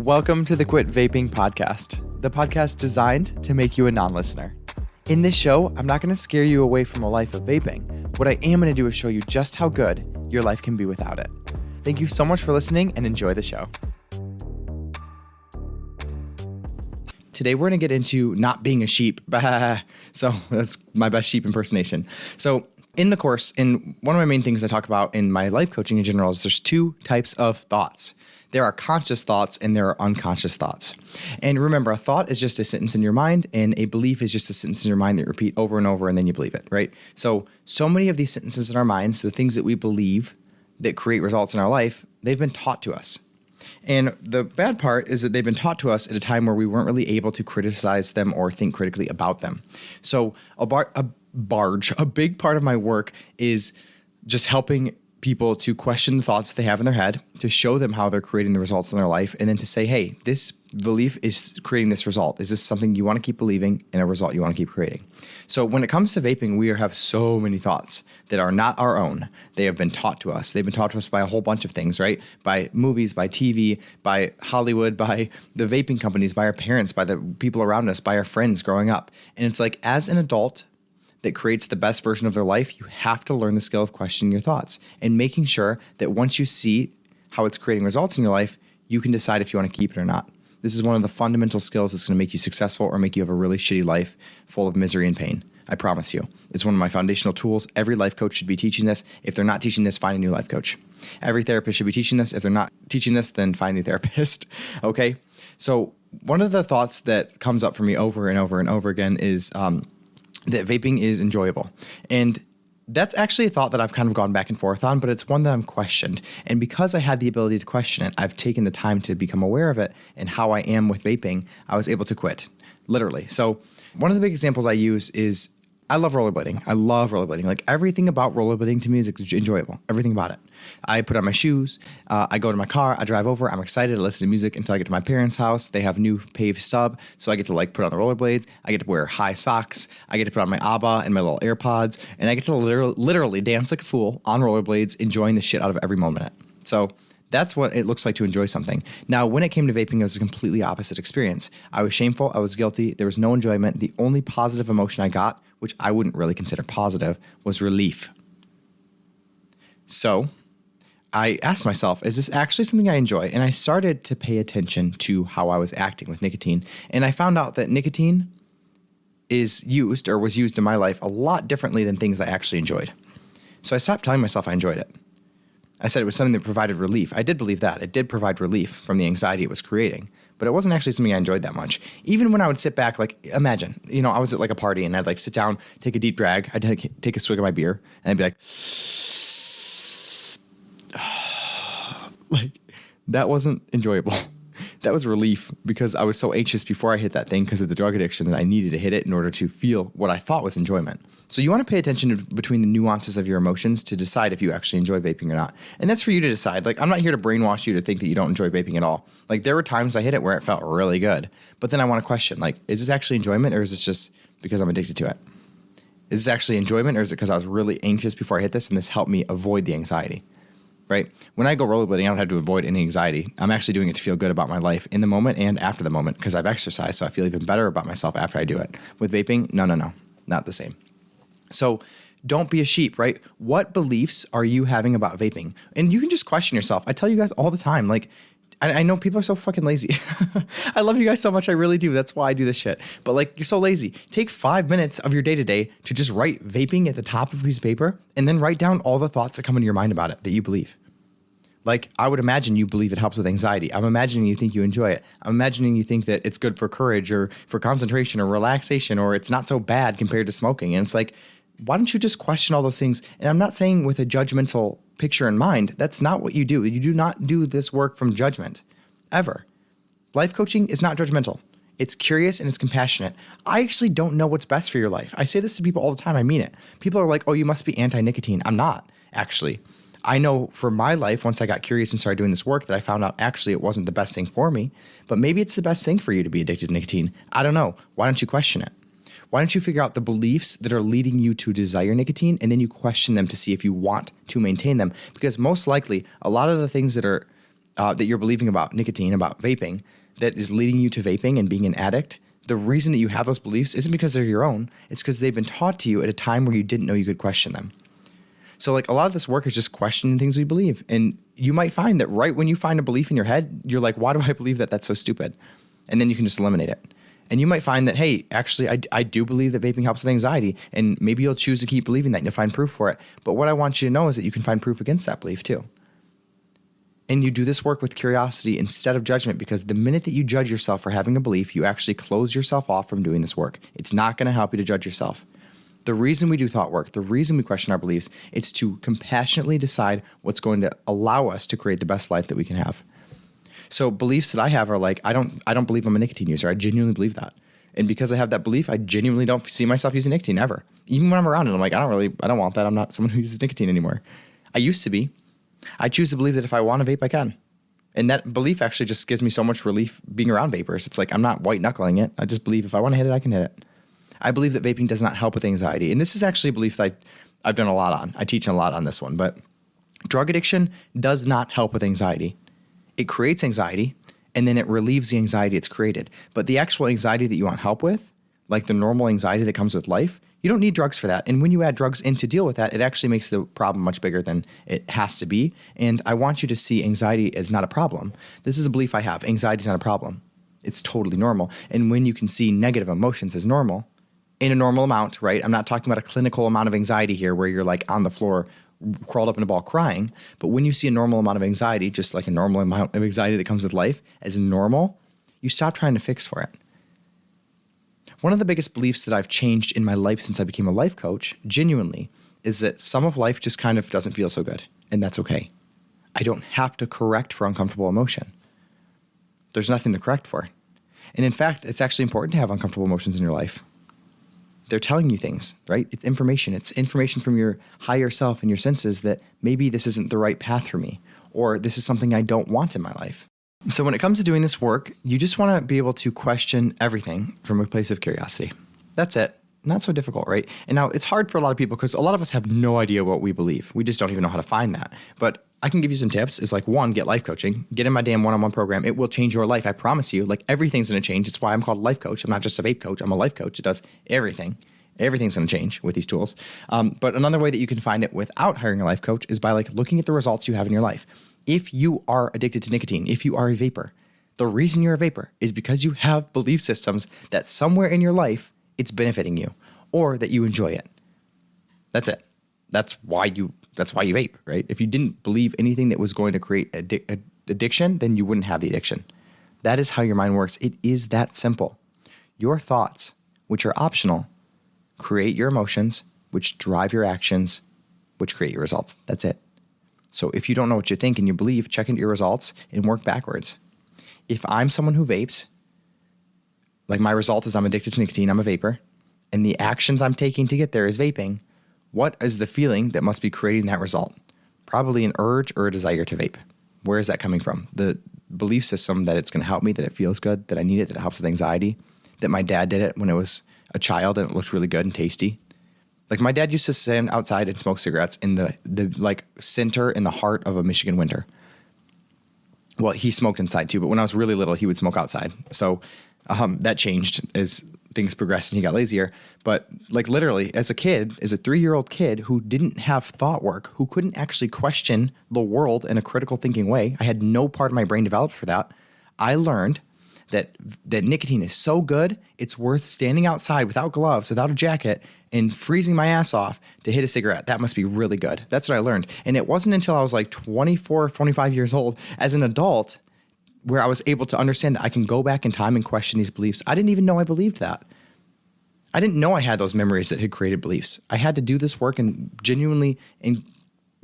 Welcome to the Quit Vaping podcast, the podcast designed to make you a non-listener. In this show, I'm not going to scare you away from a life of vaping. What I am going to do is show you just how good your life can be without it. Thank you so much for listening and enjoy the show. Today, we're going to get into not being a sheep. So that's my best sheep impersonation. So in the course, and one of my main things I talk about in my life coaching in general is there's two types of thoughts. There are conscious thoughts and there are unconscious thoughts. And remember, a thought is just a sentence in your mind, and a belief is just a sentence in your mind that you repeat over and over, and then you believe it, right? So many of these sentences in our minds, the things that we believe that create results in our life, they've been taught to us. And the bad part is that they've been taught to us at a time where we weren't really able to criticize them or think critically about them. So a big part of my work is just helping people to question the thoughts that they have in their head, to show them how they're creating the results in their life, and then to say, hey, this belief is creating this result. Is this something you want to keep believing and a result you want to keep creating? So when it comes to vaping, we have so many thoughts that are not our own. They have been taught to us. They've been taught to us by a whole bunch of things, right? By movies, by TV, by Hollywood, by the vaping companies, by our parents, by the people around us, by our friends growing up. And it's like, as an adult that creates the best version of their life, you have to learn the skill of questioning your thoughts and making sure that once you see how it's creating results in your life, you can decide if you want to keep it or not. This is one of the fundamental skills that's going to make you successful or make you have a really shitty life full of misery and pain. I promise you. It's one of my foundational tools. Every life coach should be teaching this. If they're not teaching this, find a new life coach. Every therapist should be teaching this. If they're not teaching this, then find a new therapist. Okay? So one of the thoughts that comes up for me over and over and over again is that vaping is enjoyable. And that's actually a thought that I've kind of gone back and forth on, but it's one that I'm questioned. And because I had the ability to question it, I've taken the time to become aware of it and how I am with vaping, I was able to quit, literally. So one of the big examples I use is I love rollerblading. I love rollerblading. Like, everything about rollerblading to me is enjoyable. Everything about it. I put on my shoes. I go to my car. I drive over. I'm excited. I listen to music until I get to my parents' house. They have new paved stub, so I get to put on the rollerblades. I get to wear high socks. I get to put on my ABBA and my little AirPods, and I get to literally dance like a fool on rollerblades, enjoying the shit out of every moment. So that's what it looks like to enjoy something. Now, when it came to vaping, it was a completely opposite experience. I was shameful. I was guilty. There was no enjoyment. The only positive emotion I got, which I wouldn't really consider positive, was relief. So I asked myself, is this actually something I enjoy? And I started to pay attention to how I was acting with nicotine. And I found out that nicotine was used in my life a lot differently than things I actually enjoyed. So I stopped telling myself I enjoyed it. I said it was something that provided relief. I did believe that. It did provide relief from the anxiety it was creating, but it wasn't actually something I enjoyed that much. Even when I would sit back, imagine, I was at a party and I'd sit down, take a deep drag, I'd take a swig of my beer, and I'd be like, that wasn't enjoyable. That was relief because I was so anxious before I hit that thing because of the drug addiction that I needed to hit it in order to feel what I thought was enjoyment. So you want to pay attention between the nuances of your emotions to decide if you actually enjoy vaping or not. And that's for you to decide. I'm not here to brainwash you to think that you don't enjoy vaping at all. There were times I hit it where it felt really good, but then I want to question, is this actually enjoyment, or is this just because I'm addicted to it? Is this actually enjoyment, or is it because I was really anxious before I hit this and this helped me avoid the anxiety? Right? When I go rollerblading, I don't have to avoid any anxiety. I'm actually doing it to feel good about my life in the moment and after the moment because I've exercised, so I feel even better about myself after I do it. With vaping, no, not the same. So don't be a sheep, right? What beliefs are you having about vaping? And you can just question yourself. I tell you guys all the time, I know people are so fucking lazy. I love you guys so much. I really do. That's why I do this shit. But you're so lazy. Take 5 minutes of your day to day to just write vaping at the top of a piece of paper and then write down all the thoughts that come into your mind about it that you believe. I would imagine you believe it helps with anxiety. I'm imagining you think you enjoy it. I'm imagining you think that it's good for courage or for concentration or relaxation, or it's not so bad compared to smoking. And it's why don't you just question all those things? And I'm not saying with a judgmental picture in mind. That's not what you do. You do not do this work from judgment, ever. Life coaching is not judgmental. It's curious and it's compassionate. I actually don't know what's best for your life. I say this to people all the time. I mean it. People are like, oh, you must be anti-nicotine. I'm not, actually. I know for my life, once I got curious and started doing this work, that I found out actually it wasn't the best thing for me, but maybe it's the best thing for you to be addicted to nicotine. I don't know. Why don't you question it? Why don't you figure out the beliefs that are leading you to desire nicotine, and then you question them to see if you want to maintain them? Because most likely, a lot of the things that are that you're believing about nicotine, about vaping, that is leading you to vaping and being an addict, the reason that you have those beliefs isn't because they're your own. It's because they've been taught to you at a time where you didn't know you could question them. So like a lot of this work is just questioning things we believe. And you might find that right when you find a belief in your head, you're like, why do I believe that? That's so stupid. And then you can just eliminate it. And you might find that, hey, actually, I do believe that vaping helps with anxiety. And maybe you'll choose to keep believing that and you'll find proof for it. But what I want you to know is that you can find proof against that belief too. And you do this work with curiosity instead of judgment, because the minute that you judge yourself for having a belief, you actually close yourself off from doing this work. It's not going to help you to judge yourself. The reason we do thought work, the reason we question our beliefs, it's to compassionately decide what's going to allow us to create the best life that we can have. So beliefs that I have are like, I don't believe I'm a nicotine user. I genuinely believe that. And because I have that belief, I genuinely don't see myself using nicotine ever. Even when I'm around it, I'm like, I don't want that. I'm not someone who uses nicotine anymore. I used to be. I choose to believe that if I want to vape, I can. And that belief actually just gives me so much relief being around vapors. It's like I'm not white knuckling it. I just believe if I want to hit it, I can hit it. I believe that vaping does not help with anxiety. And this is actually a belief that I've done a lot on. I teach a lot on this one. But drug addiction does not help with anxiety. It creates anxiety, and then it relieves the anxiety it's created. But the actual anxiety that you want help with, like the normal anxiety that comes with life, you don't need drugs for that. And when you add drugs in to deal with that, it actually makes the problem much bigger than it has to be. And I want you to see anxiety as not a problem. This is a belief I have. Anxiety is not a problem. It's totally normal. And when you can see negative emotions as normal, in a normal amount, right? I'm not talking about a clinical amount of anxiety here where you're like on the floor, crawled up in a ball crying. But when you see a normal amount of anxiety, just like a normal amount of anxiety that comes with life as normal, you stop trying to fix for it. One of the biggest beliefs that I've changed in my life since I became a life coach, genuinely, is that some of life just kind of doesn't feel so good, and that's okay. I don't have to correct for uncomfortable emotion. There's nothing to correct for. And in fact, it's actually important to have uncomfortable emotions in your life. They're telling you things, right? It's information. It's information from your higher self and your senses that maybe this isn't the right path for me, or this is something I don't want in my life. So when it comes to doing this work, you just want to be able to question everything from a place of curiosity. That's it. Not so difficult, right? And now it's hard for a lot of people because a lot of us have no idea what we believe. We just don't even know how to find that. But I can give you some tips. It's like, one, get life coaching. Get in my damn one-on-one program. It will change your life. I promise you. Like everything's going to change. It's why I'm called a life coach. I'm not just a vape coach. I'm a life coach. It does everything. Everything's going to change with these tools. But another way that you can find it without hiring a life coach is by like looking at the results you have in your life. If you are addicted to nicotine, if you are a vapor, the reason you're a vapor is because you have belief systems that somewhere in your life it's benefiting you or that you enjoy it. That's it. That's why you vape, right? If you didn't believe anything that was going to create addiction, then you wouldn't have the addiction. That is how your mind works. It is that simple. Your thoughts, which are optional, create your emotions, which drive your actions, which create your results. That's it. So if you don't know what you think and you believe, check into your results and work backwards. If I'm someone who vapes, like my result is I'm addicted to nicotine, I'm a vapor, and the actions I'm taking to get there is vaping, what is the feeling that must be creating that result? Probably an urge or a desire to vape. Where is that coming from? The belief system that it's going to help me, that it feels good, that I need it, that it helps with anxiety, that my dad did it when I was a child and it looked really good and tasty. Like my dad used to stand outside and smoke cigarettes in the like center in the heart of a Michigan winter. Well, he smoked inside too, but when I was really little, he would smoke outside. So that changed as things progressed and he got lazier. But like literally as a kid, as a 3-year-old kid who didn't have thought work, who couldn't actually question the world in a critical thinking way, I had no part of my brain developed for that. I learned that nicotine is so good, it's worth standing outside without gloves, without a jacket, and freezing my ass off to hit a cigarette. That must be really good. That's what I learned. And it wasn't until I was like 24, 25 years old as an adult where I was able to understand that I can go back in time and question these beliefs. I didn't even know I believed that. I didn't know I had those memories that had created beliefs. I had to do this work and genuinely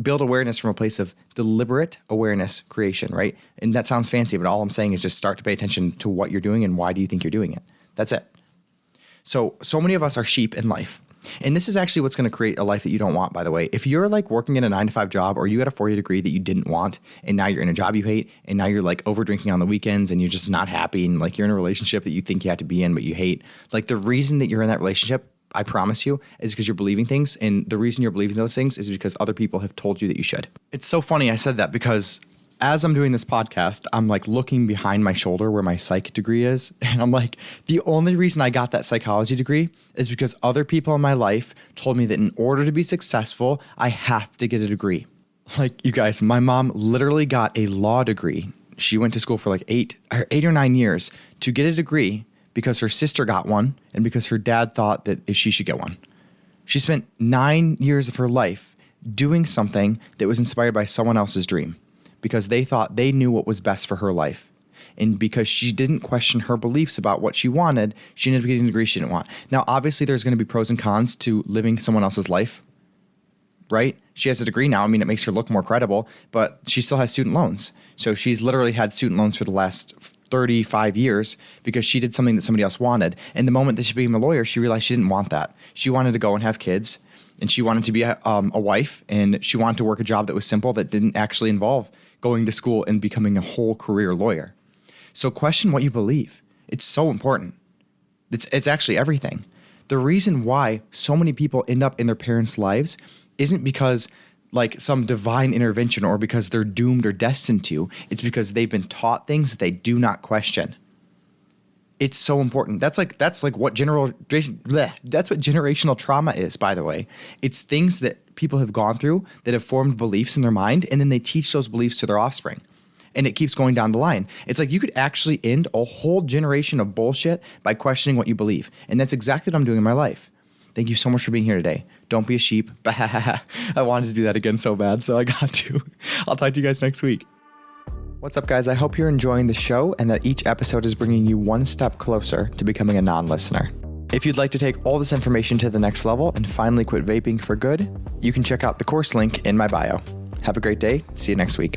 build awareness from a place of deliberate awareness creation, right? And that sounds fancy, but all I'm saying is just start to pay attention to what you're doing and why do you think you're doing it. That's it. So many of us are sheep in life. And this is actually what's going to create a life that you don't want, by the way. If you're like working in a 9-to-5 job or you had a 4-year degree that you didn't want and now you're in a job you hate and now you're like over drinking on the weekends and you're just not happy and like you're in a relationship that you think you have to be in but you hate, like the reason that you're in that relationship, I promise you, is because you're believing things. And the reason you're believing those things is because other people have told you that you should. It's so funny I said that because as I'm doing this podcast, I'm like looking behind my shoulder where my psych degree is. And I'm like, the only reason I got that psychology degree is because other people in my life told me that in order to be successful, I have to get a degree. Like, you guys, my mom literally got a law degree. She went to school for like 8 or 9 years to get a degree because her sister got one and because her dad thought that she should get one. She spent 9 years of her life doing something that was inspired by someone else's dream because they thought they knew what was best for her life. And because she didn't question her beliefs about what she wanted, she ended up getting a degree she didn't want. Now, obviously, there's going to be pros and cons to living someone else's life, right? She has a degree now. I mean, it makes her look more credible, but she still has student loans. So she's literally had student loans for the last 35 years because she did something that somebody else wanted. And the moment that she became a lawyer, she realized she didn't want that. She wanted to go and have kids, and she wanted to be a wife, and she wanted to work a job that was simple, that didn't actually involve going to school and becoming a whole career lawyer. So question what you believe. It's so important. It's actually everything. The reason why so many people end up in their parents' lives isn't because like some divine intervention or because they're doomed or destined to. It's because they've been taught things that they do not question. It's so important. That's like what that's what generational trauma is, by the way. It's things that people have gone through that have formed beliefs in their mind, and then they teach those beliefs to their offspring. And it keeps going down the line. It's like you could actually end a whole generation of bullshit by questioning what you believe. And that's exactly what I'm doing in my life. Thank you so much for being here today. Don't be a sheep. I wanted to do that again so bad, so I got to. I'll talk to you guys next week. What's up, guys? I hope you're enjoying the show and that each episode is bringing you one step closer to becoming a non-listener. If you'd like to take all this information to the next level and finally quit vaping for good, you can check out the course link in my bio. Have a great day. See you next week.